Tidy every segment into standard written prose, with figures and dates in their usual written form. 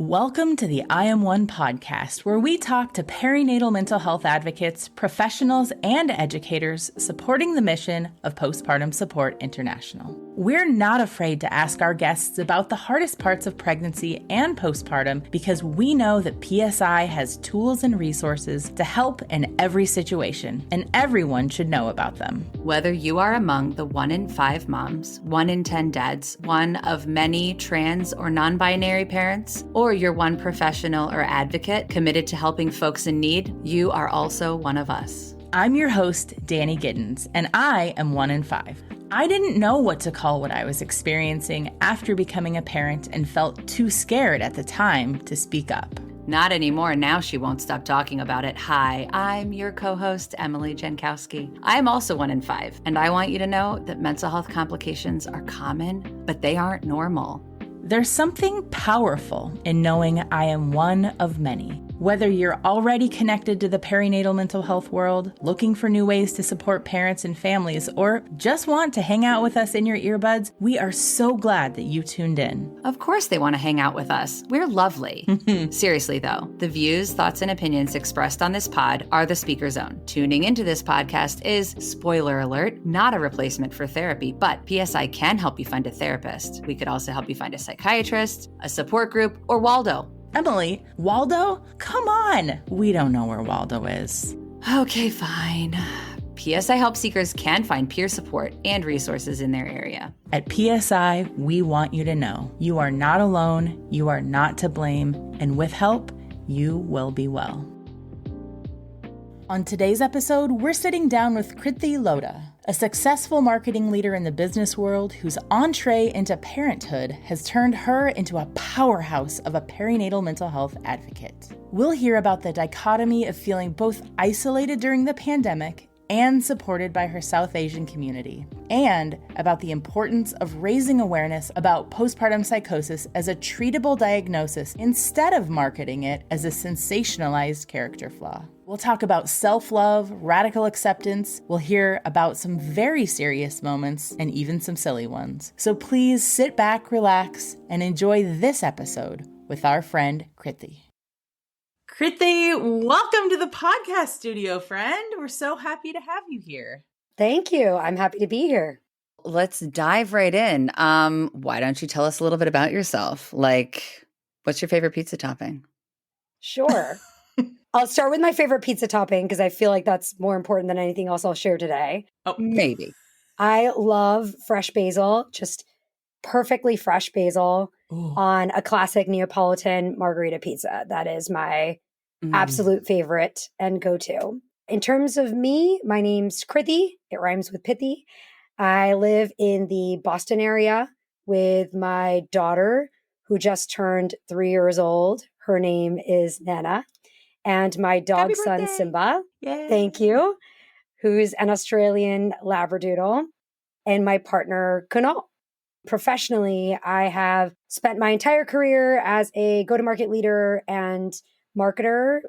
Welcome to the I Am One podcast, where we talk to perinatal mental health advocates, professionals, and educators supporting the mission of Postpartum Support International. We're not afraid to ask our guests about the hardest parts of pregnancy and postpartum because we know that PSI has tools and resources to help in every situation, and everyone should know about them. Whether you are among the 1 in 5 moms, 1 in 10 dads, one of many trans or non-binary parents, or you're one professional or advocate committed to helping folks in need, you are also one of us. I'm your host, Danny Giddens, and I am 1 in 5. I didn't know what to call what I was experiencing after becoming a parent and felt too scared at the time to speak up. Not anymore. Now she won't stop talking about it. Hi, I'm your co-host, Emily Jankowski. I'm also 1 in 5, and I want you to know that mental health complications are common, but they aren't normal. There's something powerful in knowing I am one of many. Whether you're already connected to the perinatal mental health world, looking for new ways to support parents and families, or just want to hang out with us in your earbuds, we are so glad that you tuned in. Of course they want to hang out with us. We're lovely. Seriously though, the views, thoughts, and opinions expressed on this pod are the speaker's own. Tuning into this podcast is, spoiler alert, not a replacement for therapy, but PSI can help you find a therapist. We could also help you find a psychiatrist, a support group, or Waldo. Emily, Waldo? Come on! We don't know where Waldo is. Okay, fine. PSI help seekers can find peer support and resources in their area. At PSI, we want you to know you are not alone, you are not to blame, and with help, you will be well. On today's episode, we're sitting down with Kriti Lodha, a successful marketing leader in the business world whose entree into parenthood has turned her into a powerhouse of a perinatal mental health advocate. We'll hear about the dichotomy of feeling both isolated during the pandemic and supported by her South Asian community, and about the importance of raising awareness about postpartum psychosis as a treatable diagnosis instead of marketing it as a sensationalized character flaw. We'll talk about self-love, radical acceptance. We'll hear about some very serious moments and even some silly ones. So please sit back, relax, and enjoy this episode with our friend Kriti. Kriti, welcome to the podcast studio, friend. We're so happy to have you here. Thank you. I'm happy to be here. Let's dive right in. Why don't you tell us a little bit about yourself? Like, what's your favorite pizza topping? Sure. I'll start with my favorite pizza topping because I feel like that's more important than anything else I'll share today. Oh, maybe. I love fresh basil, just perfectly fresh basil on a classic Neapolitan margherita pizza. That is my absolute favorite and go-to. In terms of me, my name's Kriti. It rhymes with pithy. I live in the Boston area with my daughter, who just turned 3 years old. Her name is Nana. And my dog son, Simba. Yay. Thank you. Who's an Australian Labradoodle. And my partner, Kunal. Professionally, I have spent my entire career as a go-to-market leader and marketer,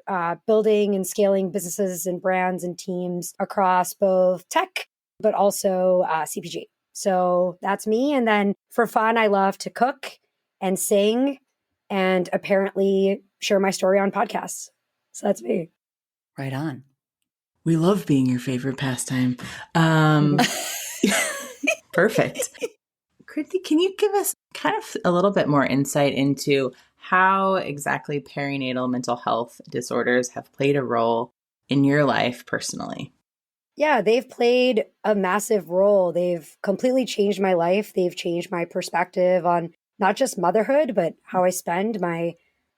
building and scaling businesses and brands and teams across both tech, but also CPG. So that's me. And then for fun, I love to cook and sing and apparently share my story on podcasts. So that's me. Right on. We love being your favorite pastime. Perfect. Kriti, can you give us kind of a little bit more insight into how exactly perinatal mental health disorders have played a role in your life personally? Yeah, they've played a massive role. They've completely changed my life. They've changed my perspective on not just motherhood, but how I spend my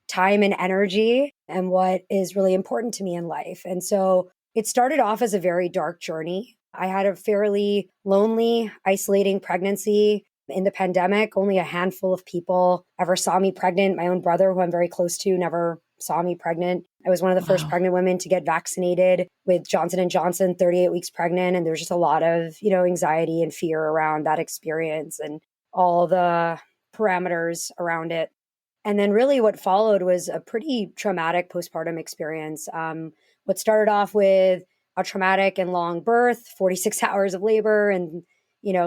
time and energy and what is really important to me in life. And so it started off as a very dark journey. I had a fairly lonely, isolating pregnancy. In the pandemic, only a handful of people ever saw me pregnant. My own brother, who I'm very close to, never saw me pregnant. I was one of the first pregnant women to get vaccinated with Johnson & Johnson, 38 weeks pregnant. And there's just a lot of, anxiety and fear around that experience and all the parameters around it. And then really what followed was a pretty traumatic postpartum experience. What started off with a traumatic and long birth, 46 hours of labor and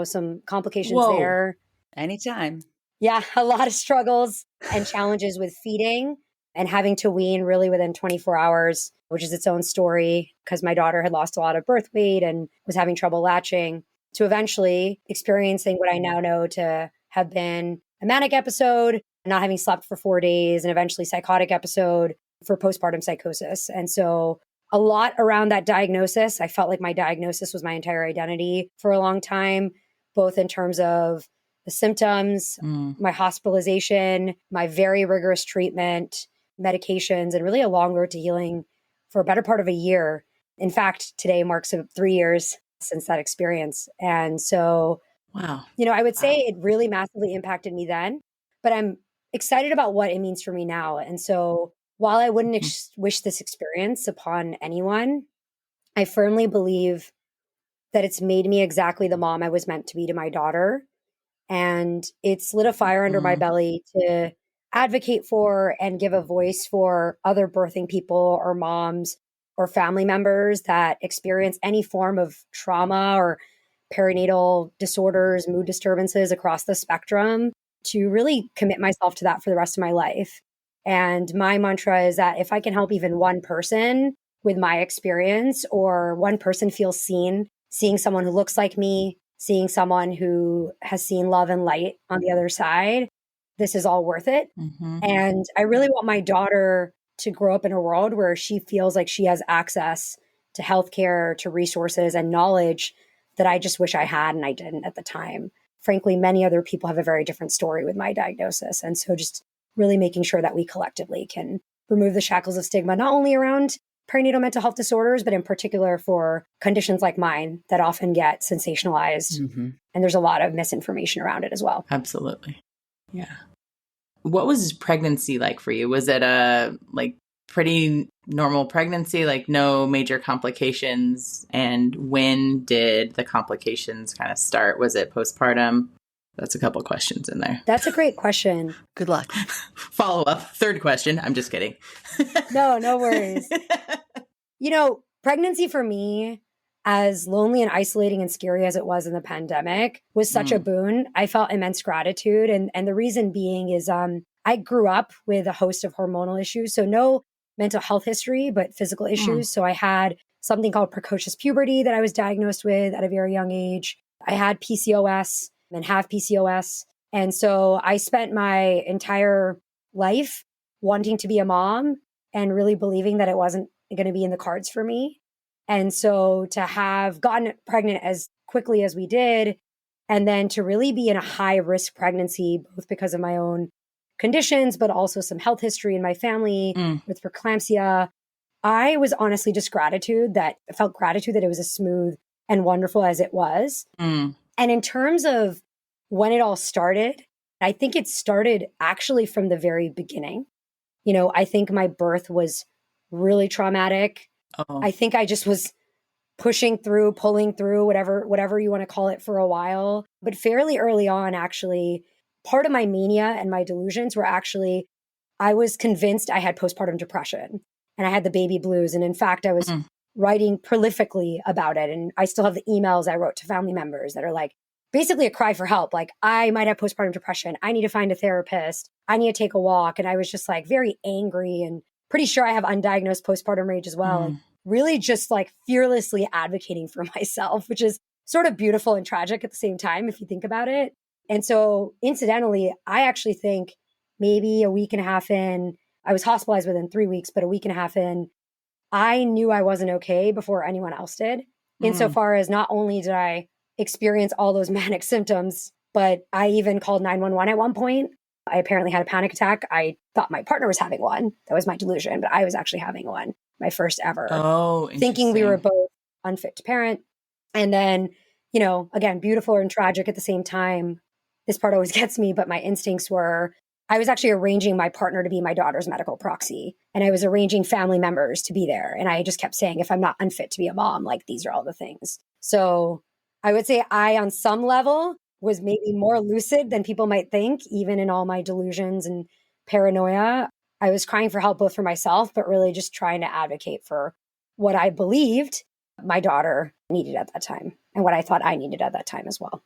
some complications there. Anytime. Yeah, a lot of struggles. and challenges with feeding and having to wean really within 24 hours, which is its own story because my daughter had lost a lot of birth weight and was having trouble latching, to eventually experiencing what I now know to have been a manic episode, not having slept for 4 days, and eventually psychotic episode for postpartum psychosis. And so a lot around that diagnosis, I felt like my diagnosis was my entire identity for a long time, both in terms of the symptoms, my hospitalization, my very rigorous treatment, medications, and really a long road to healing for a better part of a year. In fact, today marks 3 years since that experience. And so, Wow. I would say it really massively impacted me then, but I'm excited about what it means for me now. And so while I wouldn't wish this experience upon anyone, I firmly believe that it's made me exactly the mom I was meant to be to my daughter. And it's lit a fire under my belly to advocate for and give a voice for other birthing people or moms or family members that experience any form of trauma or perinatal disorders, mood disturbances across the spectrum, to really commit myself to that for the rest of my life. And my mantra is that if I can help even one person with my experience, or one person feel seen, seeing someone who looks like me, seeing someone who has seen love and light on the other side, this is all worth it. And I really want my daughter to grow up in a world where she feels like she has access to healthcare, to resources and knowledge that I just wish I had and I didn't at the time. Frankly, many other people have a very different story with my diagnosis. And so just really making sure that we collectively can remove the shackles of stigma, not only around perinatal mental health disorders, but in particular for conditions like mine that often get sensationalized. And there's a lot of misinformation around it as well. Absolutely. Yeah. What was pregnancy like for you? Was it a pretty normal pregnancy, like no major complications? And when did the complications kind of start? Was it postpartum? That's a couple questions in there. That's a great question. Good luck. Follow up. Third question. I'm just kidding. No worries. Pregnancy for me, as lonely and isolating and scary as it was in the pandemic, was such a boon. I felt immense gratitude. And the reason being is I grew up with a host of hormonal issues. So no mental health history, but physical issues. So I had something called precocious puberty that I was diagnosed with at a very young age. I had PCOS and have PCOS. And so I spent my entire life wanting to be a mom and really believing that it wasn't going to be in the cards for me. And so to have gotten pregnant as quickly as we did, and then to really be in a high risk pregnancy, both because of my own conditions, but also some health history in my family with preeclampsia, I was honestly just I felt gratitude that it was as smooth and wonderful as it was. And in terms of when it all started, I think it started actually from the very beginning. I think my birth was really traumatic. I think I just was pushing through, pulling through, whatever you want to call it, for a while. But fairly early on, actually, part of my mania and my delusions were actually, I was convinced I had postpartum depression and I had the baby blues. And in fact, I was writing prolifically about it. And I still have the emails I wrote to family members that are like, basically a cry for help. Like, I might have postpartum depression. I need to find a therapist. I need to take a walk. And I was just like very angry and pretty sure I have undiagnosed postpartum rage as well. And really just like fearlessly advocating for myself, which is sort of beautiful and tragic at the same time, if you think about it. And so incidentally, I actually think maybe a week and a half in, I was hospitalized within 3 weeks, but a week and a half in, I knew I wasn't okay before anyone else did. Insofar as not only did I experience all those manic symptoms, but I even called 911 at one point. I apparently had a panic attack. I thought my partner was having one. That was my delusion, but I was actually having one, my first ever. Thinking we were both unfit to parent. And then, again, beautiful and tragic at the same time. This part always gets me, but my instincts were, I was actually arranging my partner to be my daughter's medical proxy. And I was arranging family members to be there. And I just kept saying, if I'm not unfit to be a mom, like, these are all the things. So I would say I, on some level, was maybe more lucid than people might think, even in all my delusions and paranoia. I was crying for help, both for myself, but really just trying to advocate for what I believed my daughter needed at that time and what I thought I needed at that time as well.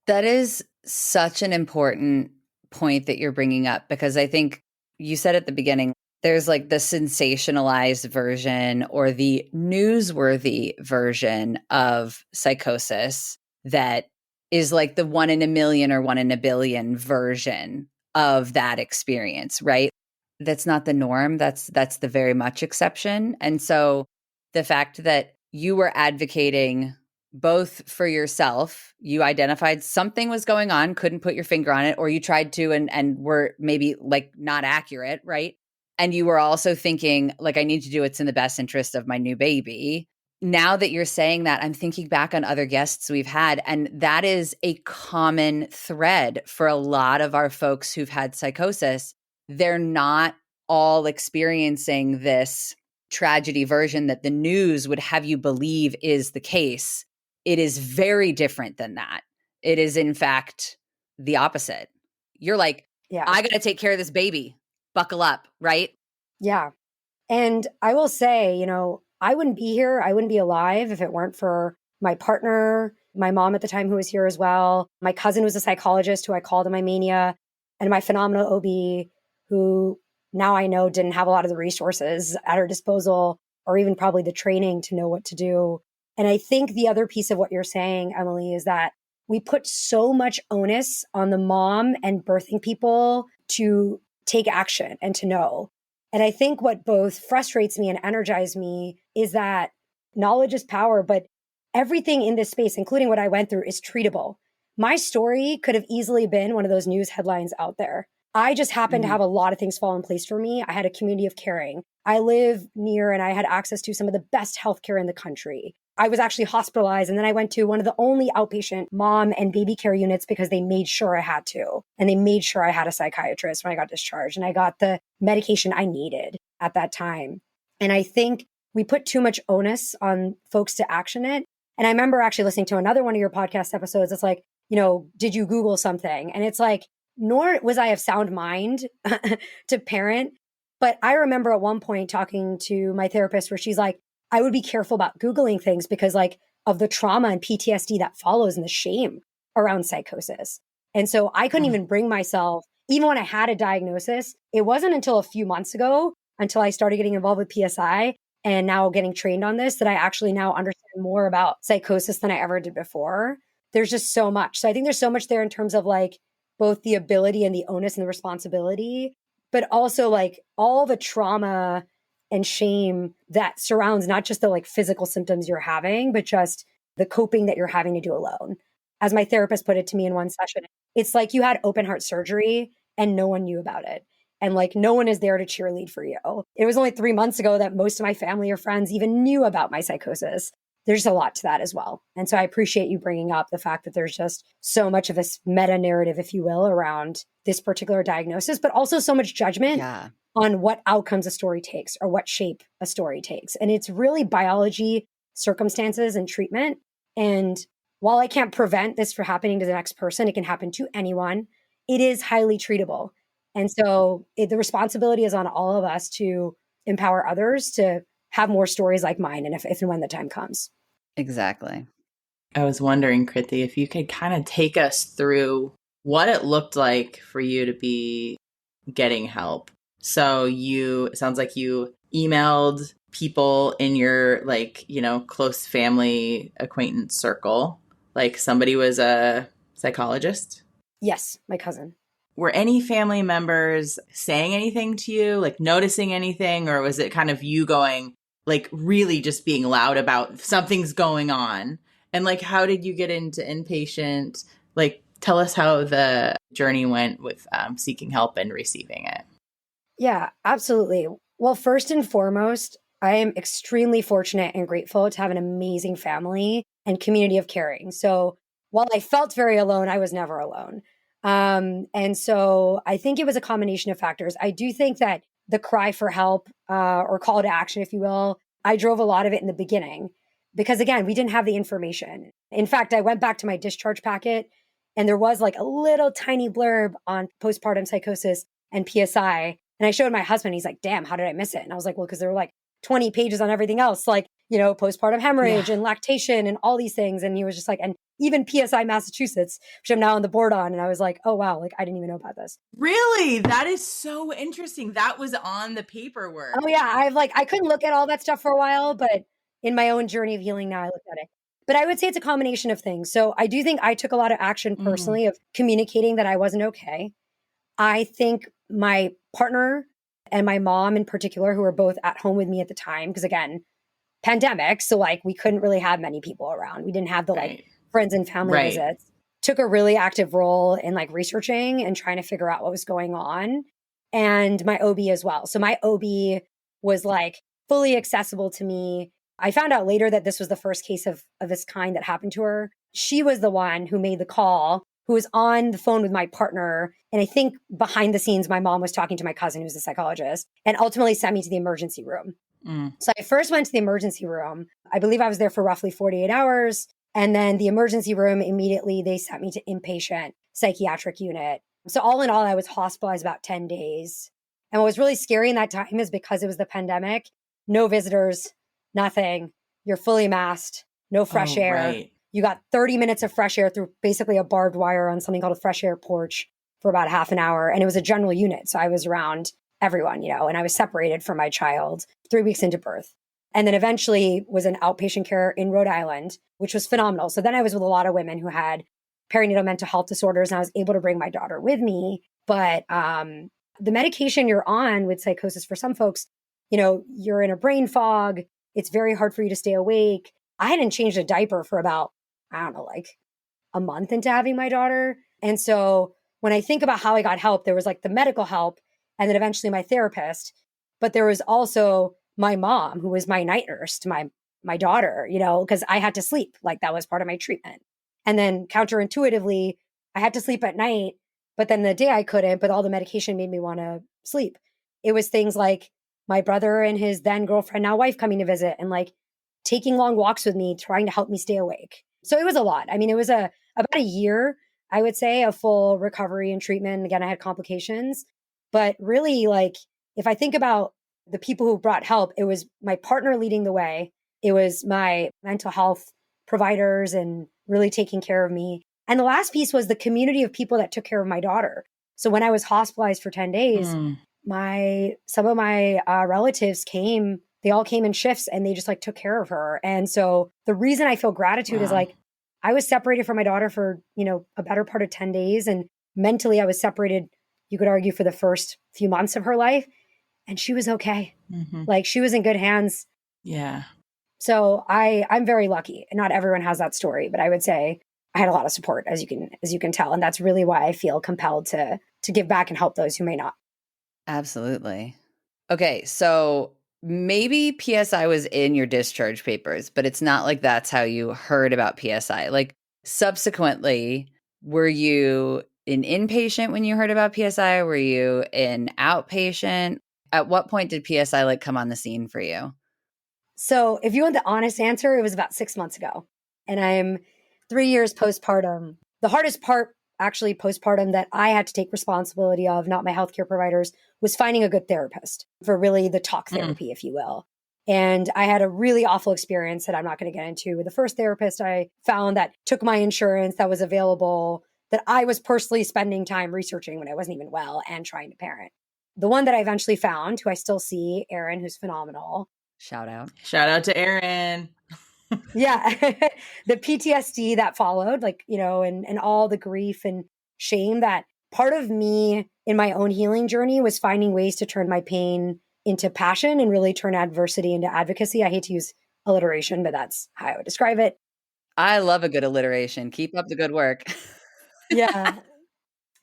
That is such an important point that you're bringing up, because I think you said at the beginning, there's like the sensationalized version or the newsworthy version of psychosis that is like the 1 in a million or 1 in a billion version of that experience, right? That's not the norm. That's the very much exception. And so the fact that you were advocating both for yourself, you identified something was going on, couldn't put your finger on it, or you tried to and were maybe like not accurate, right? And you were also thinking like, I need to do what's in the best interest of my new baby. Now that you're saying that, I'm thinking back on other guests we've had, and that is a common thread for a lot of our folks who've had psychosis. They're not all experiencing this tragedy version that the news would have you believe is the case. It is very different than that. It is, in fact, the opposite. You're like, Yeah. I got to take care of this baby. Buckle up, right? Yeah. And I will say, I wouldn't be here. I wouldn't be alive if it weren't for my partner, my mom at the time who was here as well. My cousin was a psychologist who I called in my mania, and my phenomenal OB who now I know didn't have a lot of the resources at her disposal or even probably the training to know what to do. And I think the other piece of what you're saying, Emily, is that we put so much onus on the mom and birthing people to take action and to know. And I think what both frustrates me and energizes me is that knowledge is power, but everything in this space, including what I went through, is treatable. My story could have easily been one of those news headlines out there. I just happened to have a lot of things fall in place for me. I had a community of caring. I live near and I had access to some of the best healthcare in the country. I was actually hospitalized, and then I went to one of the only outpatient mom and baby care units because they made sure I had to. And they made sure I had a psychiatrist when I got discharged, and I got the medication I needed at that time. And I think we put too much onus on folks to action it. And I remember actually listening to another one of your podcast episodes. It's like, did you Google something? And it's like, nor was I of sound mind to parent. But I remember at one point talking to my therapist where she's like, I would be careful about Googling things because like of the trauma and PTSD that follows and the shame around psychosis. And so I couldn't even bring myself, even when I had a diagnosis, it wasn't until a few months ago, until I started getting involved with PSI and now getting trained on this, that I actually now understand more about psychosis than I ever did before. There's just so much. So I think there's so much there in terms of like both the ability and the onus and the responsibility, but also like all the trauma and shame that surrounds not just the like physical symptoms you're having, but just the coping that you're having to do alone. As my therapist put it to me in one session, it's like you had open heart surgery and no one knew about it. And like no one is there to cheerlead for you. It was only 3 months ago that most of my family or friends even knew about my psychosis. There's a lot to that as well. And so I appreciate you bringing up the fact that there's just so much of this meta narrative, if you will, around this particular diagnosis, but also so much judgment on what outcomes a story takes or what shape a story takes. And it's really biology, circumstances, and treatment. And while I can't prevent this from happening to the next person, it can happen to anyone. It is highly treatable. And so the responsibility is on all of us to empower others to have more stories like mine, and if and when the time comes. Exactly. I was wondering, Kriti, if you could kind of take us through what it looked like for you to be getting help. So it sounds like you emailed people in your close family acquaintance circle, like somebody was a psychologist? Yes, my cousin. Were any family members saying anything to you, like noticing anything, or was it kind of you going, like really just being loud about something's going on? And like, how did you get into inpatient? Like, tell us how the journey went with seeking help and receiving it. Yeah, absolutely. Well, first and foremost, I am extremely fortunate and grateful to have an amazing family and community of caring. So while I felt very alone, I was never alone. And so I think it was a combination of factors. I do think that the cry for help or call to action, if you will, I drove a lot of it in the beginning because, again, we didn't have the information. In fact, I went back to my discharge packet and there was like a little tiny blurb on postpartum psychosis and PSI. And I showed my husband, he's like, damn, how did I miss it? And I was like, well, because there were like 20 pages on everything else, like, postpartum hemorrhage and lactation and all these things. And he was just like, and even PSI Massachusetts, which I'm now on the board on. And I was like, oh, wow, like I didn't even know about this. Really? That is so interesting. That was on the paperwork. Oh yeah. I couldn't look at all that stuff for a while, but in my own journey of healing now, I looked at it. But I would say it's a combination of things. So I do think I took a lot of action personally of communicating that I wasn't okay. I think my partner and my mom in particular, who were both at home with me at the time, because again, pandemic. So like we couldn't really have many people around. We didn't have the like friends and family visits. Took a really active role in like researching and trying to figure out what was going on. And my OB as well. So my OB was like fully accessible to me. I found out later that this was the first case of this kind that happened to her. She was the one who made the call, who was on the phone with my partner. And I think behind the scenes, my mom was talking to my cousin, who's a psychologist, and ultimately sent me to the emergency room. So I first went to the emergency room. I believe I was there for roughly 48 hours. And then the emergency room, immediately they sent me to inpatient psychiatric unit. So all in all, I was hospitalized about 10 days. And what was really scary in that time is because it was the pandemic, no visitors, nothing. You're fully masked, no fresh air. Right. You got 30 minutes of fresh air through basically a barbed wire on something called a fresh air porch for about half an hour. And it was a general unit. So I was around everyone, and I was separated from my child 3 weeks into birth. And then eventually was in outpatient care in Rhode Island, which was phenomenal. So then I was with a lot of women who had perinatal mental health disorders, and I was able to bring my daughter with me. But the medication you're on with psychosis, for some folks, you're in a brain fog. It's very hard for you to stay awake. I hadn't changed a diaper for about, I don't know, like a month into having my daughter. And so when I think about how I got help, there was like the medical help and then eventually my therapist. But there was also my mom, who was my night nurse to my daughter, because I had to sleep. Like that was part of my treatment. And then counterintuitively, I had to sleep at night, but then the day I couldn't, but all the medication made me want to sleep. It was things like my brother and his then girlfriend, now wife, coming to visit and like taking long walks with me, trying to help me stay awake. So it was a lot. I mean, it was about a year, I would say, of full recovery and treatment. Again, I had complications, but really, like, if I think about the people who brought help, it was my partner leading the way. It was my mental health providers and really taking care of me. And the last piece was the community of people that took care of my daughter. So when I was hospitalized for 10 days, some of my relatives came, they all came in shifts and they just like took care of her. And so the reason I feel gratitude is like, I was separated from my daughter for, a better part of 10 days. And mentally I was separated, you could argue, for the first few months of her life. And she was okay. Like she was in good hands. Yeah. So I'm very lucky. Not everyone has that story, but I would say I had a lot of support, as you can tell. And that's really why I feel compelled to give back and help those who may not. Absolutely. Okay. So maybe PSI was in your discharge papers, but it's not like that's how you heard about PSI. Like subsequently, were you an inpatient when you heard about PSI? Were you an outpatient? At what point did PSI like come on the scene for you? So if you want the honest answer, it was about 6 months ago. And I'm 3 years postpartum. The hardest part, actually, postpartum that I had to take responsibility of, not my healthcare providers, was finding a good therapist for really the talk therapy, if you will. And I had a really awful experience that I'm not going to get into with the first therapist I found that took my insurance that was available, that I was personally spending time researching when I wasn't even well and trying to parent. The one that I eventually found, who I still see, Erin, who's phenomenal. Shout out to Erin. Yeah. The PTSD that followed, like, and all the grief and shame, that part of me in my own healing journey was finding ways to turn my pain into passion and really turn adversity into advocacy. I hate to use alliteration, but that's how I would describe it. I love a good alliteration. Keep up the good work. Yeah.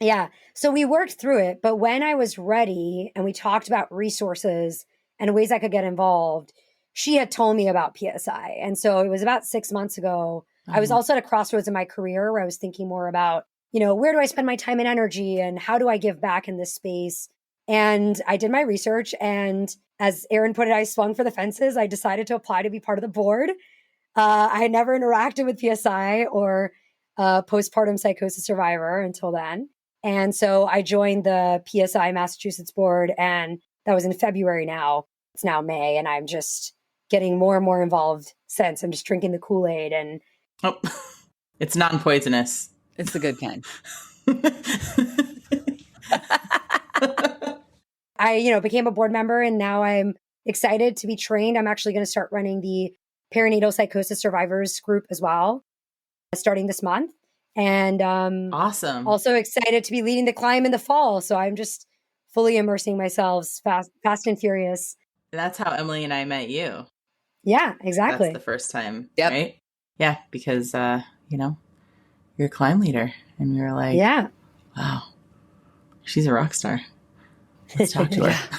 Yeah. So we worked through it. But when I was ready and we talked about resources and ways I could get involved, she had told me about PSI. And so it was about 6 months ago. I was also at a crossroads in my career where I was thinking more about, where do I spend my time and energy and how do I give back in this space? And I did my research. And as Erin put it, I swung for the fences. I decided to apply to be part of the board. I had never interacted with PSI or postpartum psychosis survivor until then. And so I joined the PSI Massachusetts board, and that was in February now. It's now May and I'm just getting more and more involved since. I'm just drinking the Kool-Aid and Oh, it's non-poisonous. It's the good kind. I became a board member and now I'm excited to be trained. I'm actually going to start running the perinatal psychosis survivors group as well, starting this month. And Awesome. also excited to be leading the climb in the fall. So I'm just fully immersing myself fast and furious. That's how Emily and I met you. Yeah, exactly. That's the first time, Yep. right? Yeah, because, you're a climb leader and you're like, Yeah. wow, she's a rock star. Let's talk to her.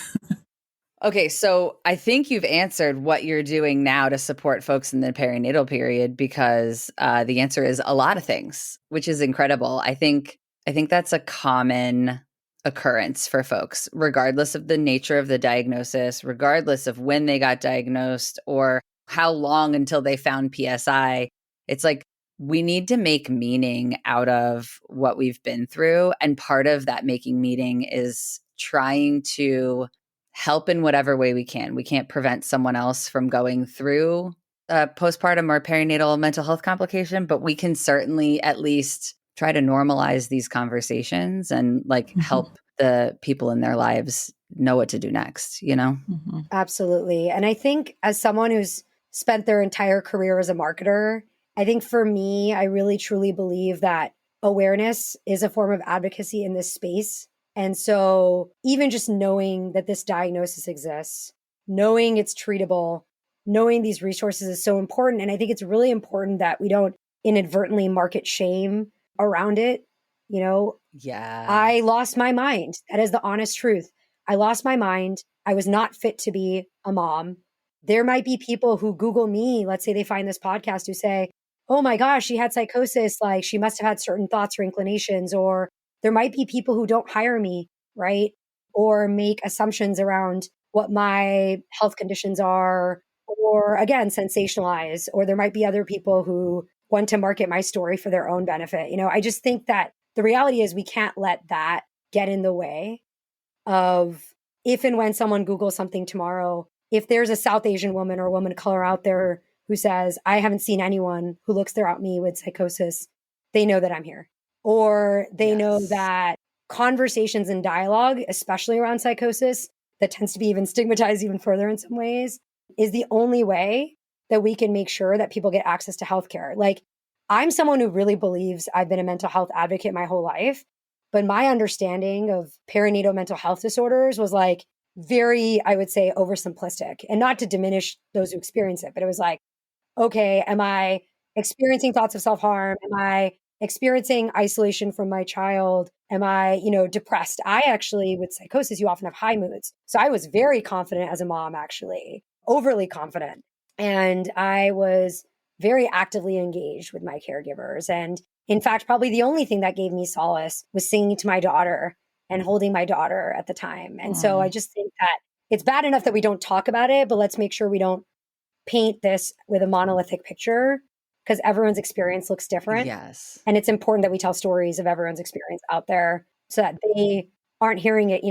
Okay, so I think you've answered what you're doing now to support folks in the perinatal period, because the answer is a lot of things, which is incredible. I think that's a common occurrence for folks, regardless of the nature of the diagnosis, regardless of when they got diagnosed or how long until they found PSI. It's like we need to make meaning out of what we've been through. And part of that making meaning is trying to help in whatever way we can. We can't prevent someone else from going through a postpartum or perinatal mental health complication, but we can certainly at least try to normalize these conversations and help the people in their lives know what to do next, Mm-hmm. Absolutely. And I think as someone who's spent their entire career as a marketer, I think for me, I really truly believe that awareness is a form of advocacy in this space. And so even just knowing that this diagnosis exists, knowing it's treatable, knowing these resources is so important. And I think it's really important that we don't inadvertently market shame around it. Yeah. I lost my mind. That is the honest truth. I lost my mind. I was not fit to be a mom. There might be people who Google me, let's say they find this podcast, who say, oh my gosh, she had psychosis. Like she must have had certain thoughts or inclinations. Or there might be people who don't hire me, right? Or make assumptions around what my health conditions are, or again, sensationalize. Or there might be other people who want to market my story for their own benefit. I just think that the reality is we can't let that get in the way of if and when someone Googles something tomorrow, if there's a South Asian woman or a woman of color out there who says, I haven't seen anyone who looks at me with psychosis, they know that I'm here. Or they know that conversations and dialogue, especially around psychosis, that tends to be even stigmatized even further in some ways, is the only way that we can make sure that people get access to healthcare. Like, I'm someone who really believes I've been a mental health advocate my whole life, but my understanding of perinatal mental health disorders was very, I would say, oversimplistic, and not to diminish those who experience it, but it was like, okay, am I experiencing thoughts of self-harm? Am I experiencing isolation from my child? Am I, depressed? I actually, with psychosis, you often have high moods. So I was very confident as a mom, actually, overly confident. And I was very actively engaged with my caregivers. And in fact, probably the only thing that gave me solace was singing to my daughter and holding my daughter at the time. And so I just think that it's bad enough that we don't talk about it, but let's make sure we don't paint this with a monolithic picture, because everyone's experience looks different. Yes. And it's important that we tell stories of everyone's experience out there so that they aren't hearing it,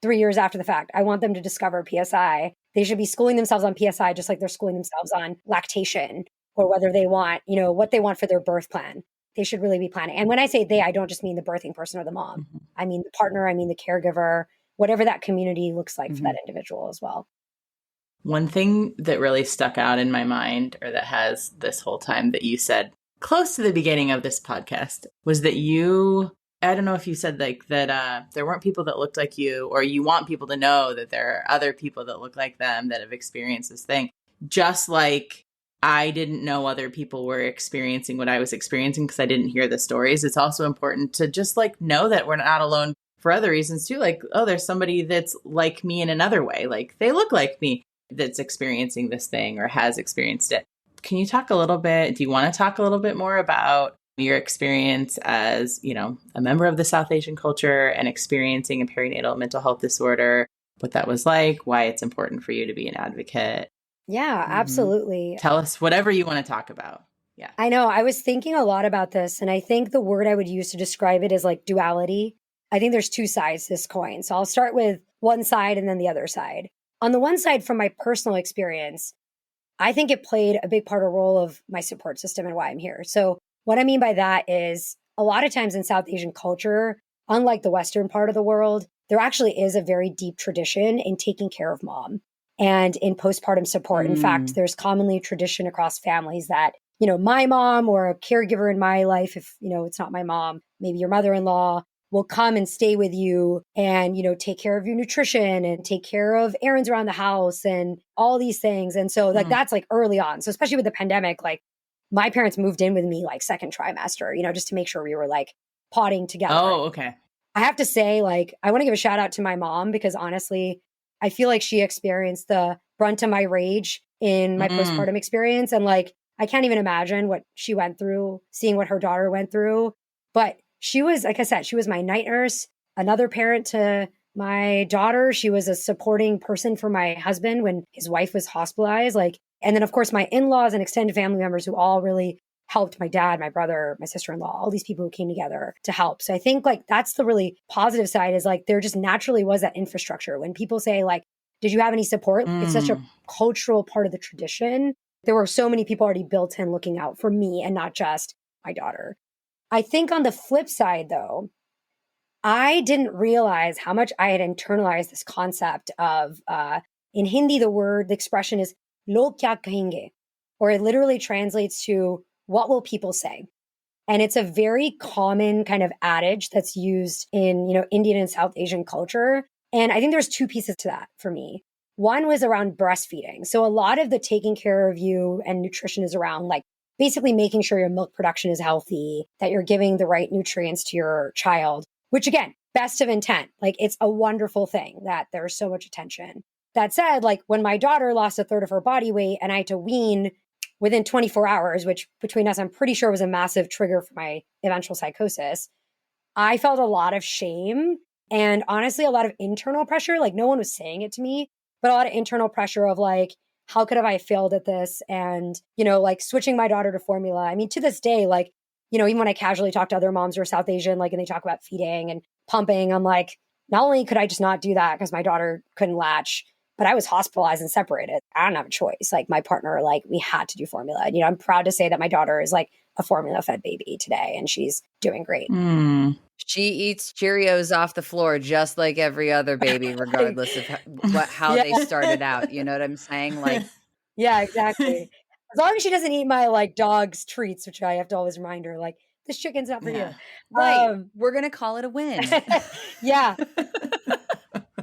3 years after the fact. I want them to discover PSI. They should be schooling themselves on PSI, just like they're schooling themselves on lactation or whether they want, what they want for their birth plan. They should really be planning. And when I say they, I don't just mean the birthing person or the mom. I mean the partner, I mean the caregiver, whatever that community looks like for that individual as well. One thing that really stuck out in my mind, or that has this whole time, that you said close to the beginning of this podcast, was that I don't know if you said that there weren't people that looked like you, or you want people to know that there are other people that look like them that have experienced this thing. Just like I didn't know other people were experiencing what I was experiencing because I didn't hear the stories. It's also important to just know that we're not alone for other reasons too. There's somebody that's like me in another way. They look like me, that's experiencing this thing or has experienced it. Can you talk a little bit? Do you want to talk a little bit more about your experience as, a member of the South Asian culture and experiencing a perinatal mental health disorder, what that was like, why it's important for you to be an advocate? Yeah, absolutely. Tell us whatever you want to talk about. Yeah. I know. I was thinking a lot about this, and I think the word I would use to describe it is duality. I think there's two sides to this coin. So I'll start with one side and then the other side. On the one side, from my personal experience, I think it played a big part of role of my support system and why I'm here. So what I mean by that is a lot of times in South Asian culture, unlike the Western part of the world, there actually is a very deep tradition in taking care of mom and in postpartum support. In fact, there's commonly a tradition across families that, my mom or a caregiver in my life, if, it's not my mom, maybe your mother-in-law will come and stay with you and, take care of your nutrition and take care of errands around the house and all these things. And so that's like early on. So especially with the pandemic, like my parents moved in with me like second trimester, just to make sure we were like potting together. Oh, okay. I have to say, like, I want to give a shout out to my mom because honestly, I feel like she experienced the brunt of my rage in my postpartum experience. And like, I can't even imagine what she went through, seeing what her daughter went through. But she was, like I said, she was my night nurse, another parent to my daughter. She was a supporting person for my husband when his wife was hospitalized. And then of course my in-laws and extended family members who all really helped my dad, my brother, my sister-in-law, all these people who came together to help. So I think like that's the really positive side is like there just naturally was that infrastructure. When people say like, did you have any support? It's such a cultural part of the tradition. There were so many people already built in looking out for me and not just my daughter. I think on the flip side, though, I didn't realize how much I had internalized this concept of, in Hindi, the expression is log kya kahenge, or it literally translates to what will people say? And it's a very common kind of adage that's used in, Indian and South Asian culture. And I think there's two pieces to that for me. One was around breastfeeding. So a lot of the taking care of you and nutrition is around like basically making sure your milk production is healthy, that you're giving the right nutrients to your child, which again, best of intent. Like it's a wonderful thing that there's so much attention. That said, like when my daughter lost a third of her body weight and I had to wean within 24 hours, which between us, I'm pretty sure was a massive trigger for my eventual psychosis, I felt a lot of shame and honestly, a lot of internal pressure. Like no one was saying it to me, but a lot of internal pressure of like, how could have I failed at this? And, like switching my daughter to formula. I mean, to this day, like, even when I casually talk to other moms who are South Asian, like, and they talk about feeding and pumping, I'm like, not only could I just not do that because my daughter couldn't latch, but I was hospitalized and separated. I don't have a choice. Like my partner, like we had to do formula. And, I'm proud to say that my daughter is like a formula fed baby today and she's doing great. She eats Cheerios off the floor just like every other baby, regardless of how they started out. You know what I'm saying? Like, yeah, exactly. As long as she doesn't eat my like dog's treats, which I have to always remind her, like this chicken's not for you. Right. We're going to call it a win. Yeah.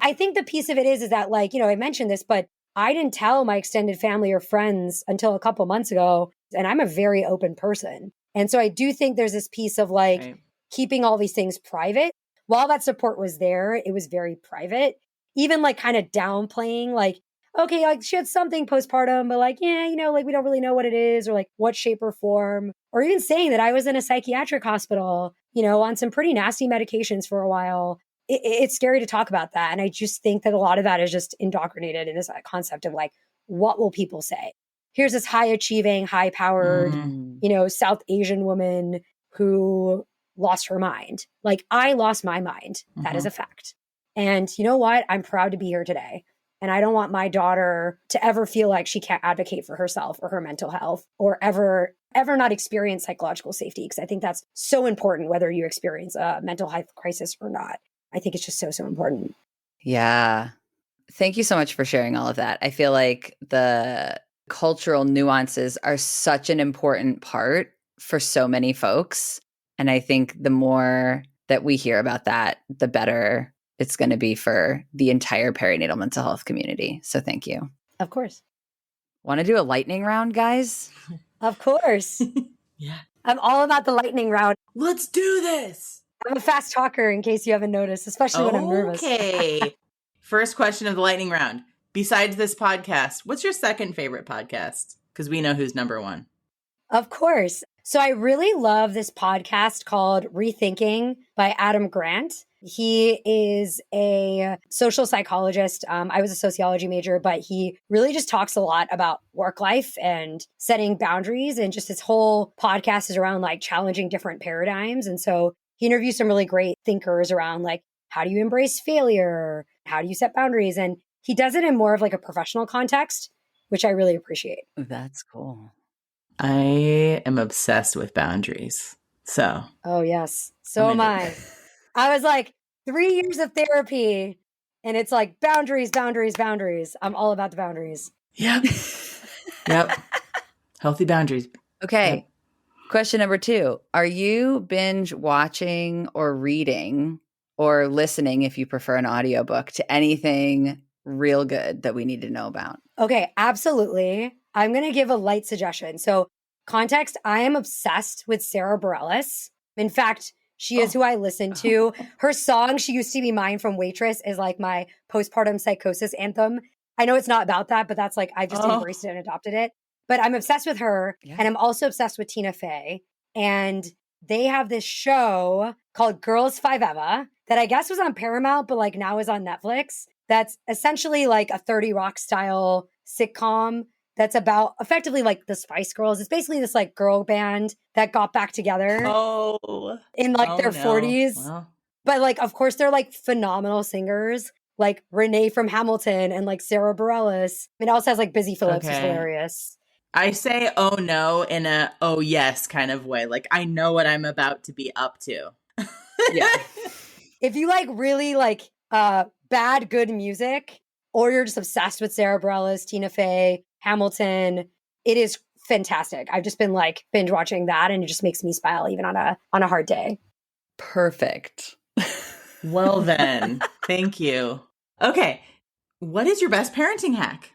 I think the piece of it is that like, I mentioned this, but I didn't tell my extended family or friends until a couple months ago. And I'm a very open person. And so I do think there's this piece of like keeping all these things private. While that support was there, it was very private. Even like kind of downplaying like, okay, like she had something postpartum, but like, yeah, like we don't really know what it is or like what shape or form, or even saying that I was in a psychiatric hospital, on some pretty nasty medications for a while. It's scary to talk about that. And I just think that a lot of that is just indoctrinated in this concept of like, what will people say? Here's this high achieving, high powered, South Asian woman who lost her mind. Like I lost my mind. That is a fact. And you know what? I'm proud to be here today. And I don't want my daughter to ever feel like she can't advocate for herself or her mental health or ever not experience psychological safety. Because I think that's so important, whether you experience a mental health crisis or not. I think it's just so, so important. Yeah. Thank you so much for sharing all of that. I feel like the cultural nuances are such an important part for so many folks. And I think the more that we hear about that, the better it's going to be for the entire perinatal mental health community. So thank you. Of course. Want to do a lightning round, guys? Of course. Yeah. I'm all about the lightning round. Let's do this. I'm a fast talker in case you haven't noticed, especially when I'm nervous. Okay. First question of the lightning round. Besides this podcast, what's your second favorite podcast? Because we know who's number one. Of course. So I really love this podcast called Rethinking by Adam Grant. He is a social psychologist. I was a sociology major, but he really just talks a lot about work life and setting boundaries. And just his whole podcast is around like challenging different paradigms. And so he interviews some really great thinkers around like, how do you embrace failure? How do you set boundaries? And he does it in more of like a professional context, which I really appreciate. That's cool. I am obsessed with boundaries. So. Oh, yes. So am I. I was like 3 years of therapy and it's like boundaries, boundaries, boundaries. I'm all about the boundaries. Yep. Yep. Healthy boundaries. Okay. Yep. Question number 2. Are you binge watching or reading or listening, if you prefer an audiobook, to anything real good that we need to know about? Okay, absolutely. I'm going to give a light suggestion. So, context, I am obsessed with Sarah Bareilles. In fact, she is who I listen to. Her song, She Used to Be Mine from Waitress, is like my postpartum psychosis anthem. I know it's not about that, but that's like, I just embraced it and adopted it. But I'm obsessed with her. Yeah. And I'm also obsessed with Tina Fey. And they have this show called Girls Five Eva that I guess was on Paramount, but like now is on Netflix. That's essentially like a 30 Rock style sitcom that's about effectively like the Spice Girls. It's basically this like girl band that got back together in like their 40s. Well. But like, of course, they're like phenomenal singers, like Renee from Hamilton and like Sarah Bareilles. It also has like Busy Phillips, who's hilarious. I say oh no in a oh yes kind of way. Like I know what I'm about to be up to. Yeah. If you like really like bad, good music, or you're just obsessed with Sarah Bareilles, Tina Fey, Hamilton, it is fantastic. I've just been like binge watching that and it just makes me smile even on a hard day. Perfect. Well then, thank you. Okay. What is your best parenting hack?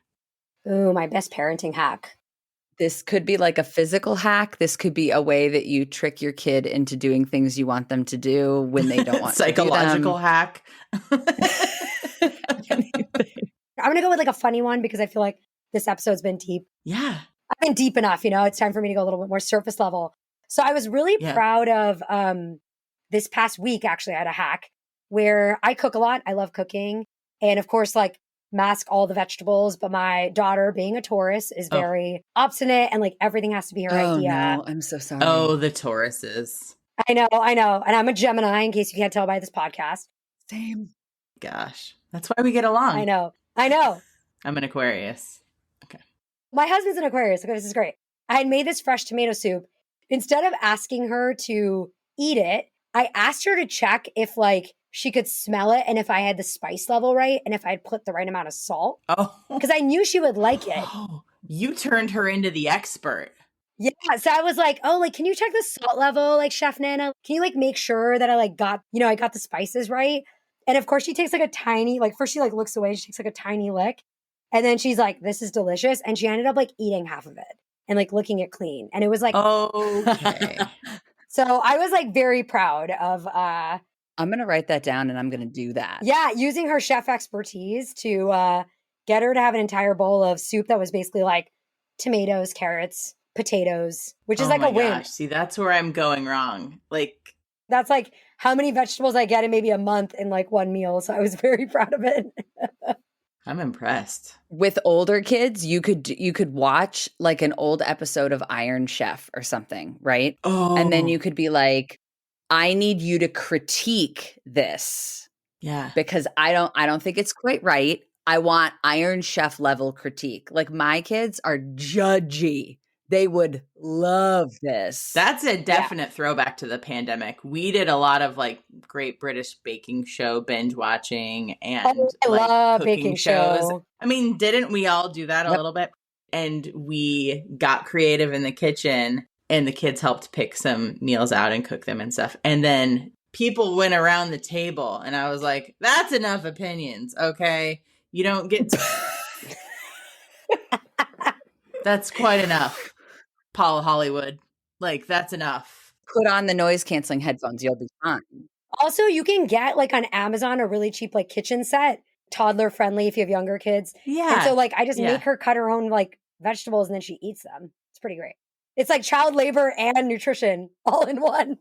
Ooh, my best parenting hack. This could be like a physical hack. This could be a way that you trick your kid into doing things you want them to do when they don't want to do them. Psychological hack. I'm going to go with like a funny one because I feel like this episode's been deep. Yeah. I've been deep enough, it's time for me to go a little bit more surface level. So I was really proud of this past week, actually, I had a hack where I cook a lot. I love cooking. And of course, like mask all the vegetables. But my daughter, being a Taurus, is very obstinate and like everything has to be her idea. No, I'm so sorry. Oh, the Tauruses. I know. And I'm a Gemini, in case you can't tell by this podcast. Same. Gosh, that's why we get along. I know. I'm an Aquarius. Okay. My husband's an Aquarius. Okay, this is great. I had made this fresh tomato soup. Instead of asking her to eat it, I asked her to check if like she could smell it and if I had the spice level right and if I had put the right amount of salt. Oh. Because I knew she would like it. Oh, you turned her into the expert. Yeah. So I was like, oh, like, can you check the salt level, like Chef Nana? Can you like make sure that I like got, I got the spices right? And of course she takes like a tiny, like first she like looks away. She takes like a tiny lick. And then she's like, this is delicious. And she ended up like eating half of it and like licking it clean. And it was like, okay. So I was like very proud of, I'm going to write that down and I'm going to do that. Yeah. Using her chef expertise to get her to have an entire bowl of soup that was basically like tomatoes, carrots, potatoes, which is like a win. See, that's where I'm going wrong. Like, that's like how many vegetables I get in maybe a month in like one meal. So I was very proud of it. I'm impressed. With older kids, you could watch like an old episode of Iron Chef or something, right? Oh. And then you could be like, I need you to critique this. Yeah. Because I don't think it's quite right. I want Iron Chef level critique. Like my kids are judgy. They would love this. That's a definite throwback to the pandemic. We did a lot of like Great British Baking Show binge watching and I love cooking baking shows. show. I mean, didn't we all do that a little bit? And we got creative in the kitchen and the kids helped pick some meals out and cook them and stuff. And then people went around the table and I was like, that's enough opinions, okay? You don't get That's quite enough. Paul Hollywood. Like, that's enough. Put on the noise canceling headphones. You'll be fine. Also, you can get like on Amazon a really cheap like kitchen set, toddler friendly if you have younger kids. Yeah. And so like I just make her cut her own like vegetables and then she eats them. It's pretty great. It's like child labor and nutrition all in one.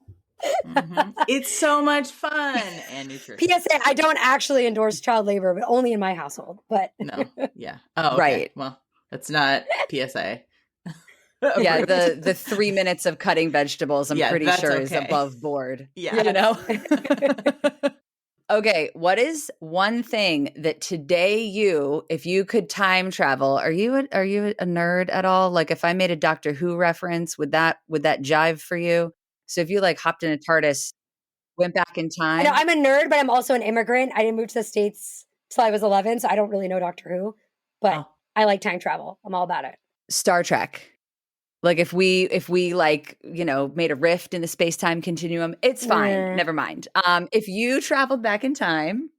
Mm-hmm. It's so much fun and nutrition. PSA, I don't actually endorse child labor, but only in my household. But no. Yeah. Oh, okay. Right. Well, that's not PSA. Yeah, the 3 minutes of cutting vegetables, I'm pretty sure is above board. Yeah. You know? Okay, what is one thing that today if you could time travel, are you a nerd at all? Like if I made a Doctor Who reference, would that jive for you? So if you like hopped in a TARDIS, went back in I know time. I'm a nerd, but I'm also an immigrant. I didn't move to the States till I was 11, so I don't really know Doctor Who, but I like time travel. I'm all about it. Star Trek. Like if we like, made a rift in the space-time continuum, it's fine. Never mind. If you traveled back in time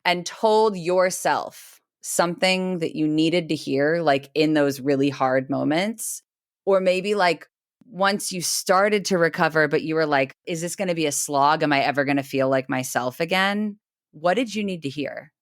and told yourself something that you needed to hear, like in those really hard moments, or maybe like once you started to recover, but you were like, is this going to be a slog? Am I ever going to feel like myself again? What did you need to hear?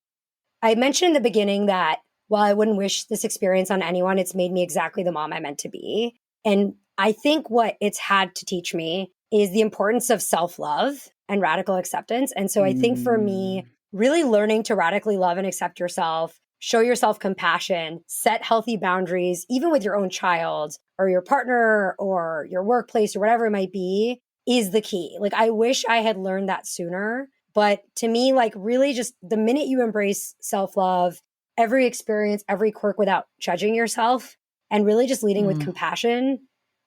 I mentioned in the beginning that while I wouldn't wish this experience on anyone, it's made me exactly the mom I meant to be. And I think what it's had to teach me is the importance of self-love and radical acceptance. And so I think for me, really learning to radically love and accept yourself, show yourself compassion, set healthy boundaries, even with your own child or your partner or your workplace or whatever it might be, is the key. Like, I wish I had learned that sooner. But to me, like, really just the minute you embrace self-love, every experience, every quirk without judging yourself, and really just leading with compassion,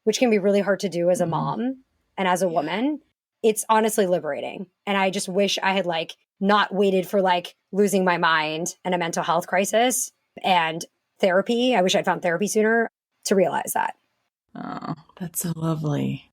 which can be really hard to do as a mom and as a woman, it's honestly liberating. And I just wish I had like not waited for like losing my mind and a mental health crisis and therapy. I wish I'd found therapy sooner to realize that. Oh, that's so lovely.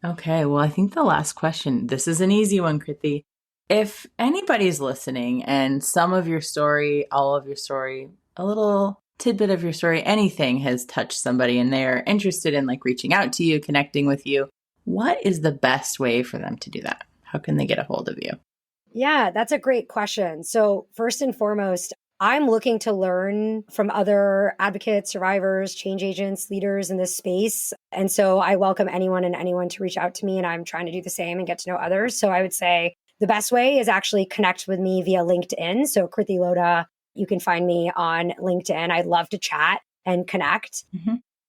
Okay, well, I think the last question, this is an easy one, Kriti. If anybody's listening and some of your story, all of your story, a little tidbit of your story, anything has touched somebody and they're interested in like reaching out to you, connecting with you, what is the best way for them to do that? How can they get a hold of you? Yeah, that's a great question. So first and foremost, I'm looking to learn from other advocates, survivors, change agents, leaders in this space. And so I welcome anyone to reach out to me, and I'm trying to do the same and get to know others. So I would say the best way is actually connect with me via LinkedIn. So Kriti Lodha, you can find me on LinkedIn. I'd love to chat and connect.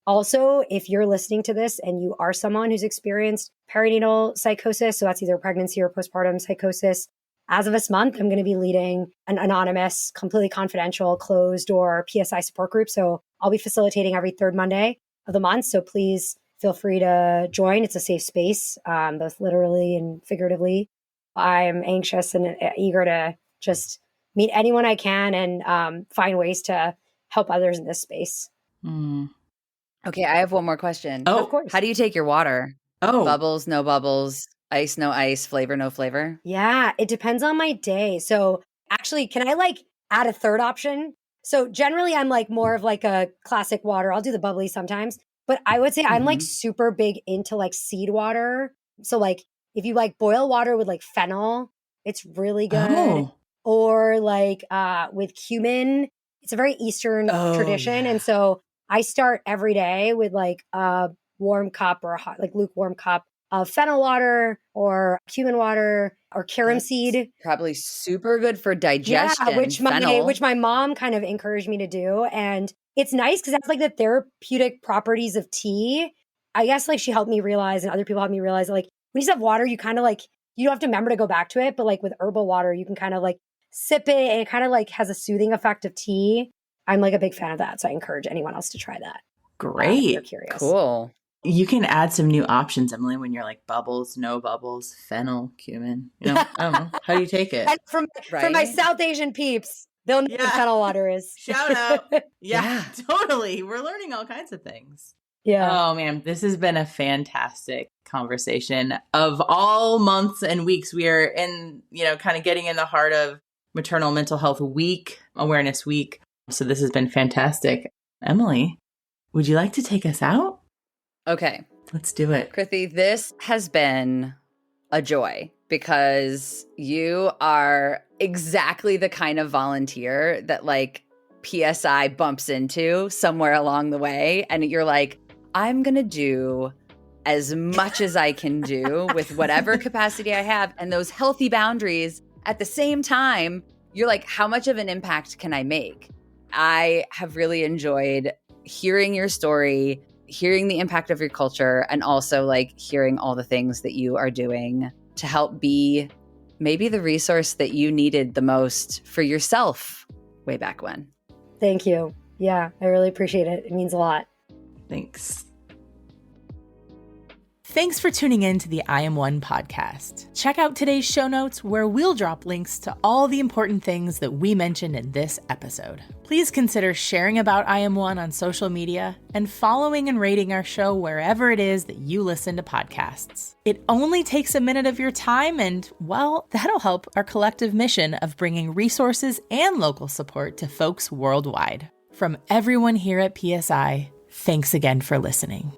Also, if you're listening to this and you are someone who's experienced perinatal psychosis, so that's either pregnancy or postpartum psychosis, as of this month, I'm going to be leading an anonymous, completely confidential, closed door PSI support group. So I'll be facilitating every third Monday of the month. So please feel free to join. It's a safe space, both literally and figuratively. I'm anxious and eager to just meet anyone I can and find ways to help others in this space. Okay, I have one more question. Of course. How do you take your water? Bubbles, no bubbles, ice, no ice, flavor, no flavor? Yeah, it depends on my day. So actually, can I like add a third option? So generally I'm like more of like a classic water. I'll do the bubbly sometimes, but I would say I'm like super big into like seed water. So like if you like boil water with like fennel, it's really good. Or like with cumin, it's a very Eastern tradition. And so I start every day with like a warm cup or a hot, like lukewarm cup of fennel water or cumin water or carom seed. Probably super good for digestion. Yeah, which my mom kind of encouraged me to do. And it's nice because that's like the therapeutic properties of tea. I guess like she helped me realize, and other people helped me realize that like when you just have water, you kind of like, you don't have to remember to go back to it. But like with herbal water, you can kind of like sip it and it kind of like has a soothing effect of tea. I'm like a big fan of that. So I encourage anyone else to try that. Great. If you're curious. Cool. You can add some new options, Emily, when you're like bubbles, no bubbles, fennel, cumin. You know, I don't know. How do you take it? And from my South Asian peeps, they'll know what fennel water is. Shout out. Yeah, totally. We're learning all kinds of things. Yeah. Oh, man, this has been a fantastic conversation. Of all months and weeks, we are in, kind of getting in the heart of Maternal Mental Health Week, Awareness Week. So this has been fantastic. Emily, would you like to take us out? Okay. Let's do it. Kriti, this has been a joy because you are exactly the kind of volunteer that like PSI bumps into somewhere along the way. And you're like, I'm going to do as much as I can do with whatever capacity I have. And those healthy boundaries at the same time, you're like, how much of an impact can I make? I have really enjoyed hearing your story, hearing the impact of your culture, and also like hearing all the things that you are doing to help be maybe the resource that you needed the most for yourself way back when. Thank you. Yeah, I really appreciate it. It means a lot. Thanks. Thanks for tuning in to the I Am One podcast. Check out today's show notes where we'll drop links to all the important things that we mentioned in this episode. Please consider sharing about I Am One on social media and following and rating our show wherever it is that you listen to podcasts. It only takes a minute of your time and, well, that'll help our collective mission of bringing resources and local support to folks worldwide. From everyone here at PSI, thanks again for listening.